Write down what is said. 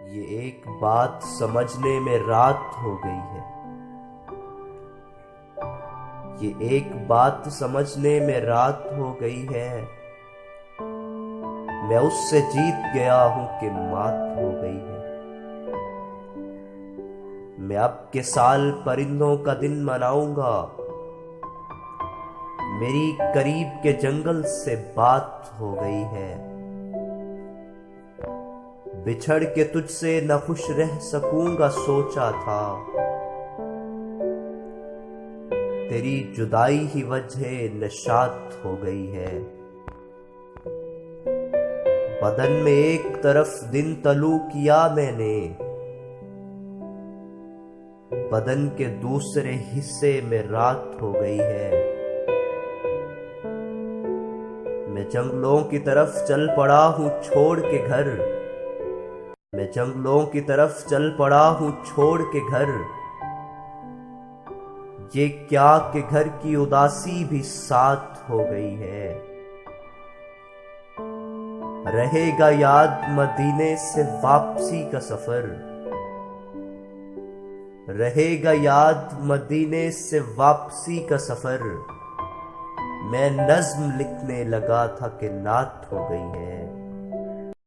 ये एक बात समझने में रात हो गई है। ये एक बात समझने में रात हो गई है। मैं उससे जीत गया हूं कि मात हो गई है। मैं अब के साल परिंदों का दिन मनाऊंगा। मेरी करीब के जंगल से बात हो गई है। बिछड़ के तुझसे न खुश रह सकूंगा सोचा था। तेरी जुदाई ही वजह नशात हो गई है। बदन में एक तरफ दिन तलू किया मैंने, बदन के दूसरे हिस्से में रात हो गई है। मैं जंगलों की तरफ चल पड़ा हूं छोड़ के घर। मैं जंगलों की तरफ चल पड़ा हूं छोड़ के घर। ये क्या कि घर की उदासी भी साथ हो गई है। रहेगा याद मदीने से वापसी का सफर। रहेगा याद मदीने से वापसी का सफर। मैं नज्म लिखने लगा था कि नात हो गई है।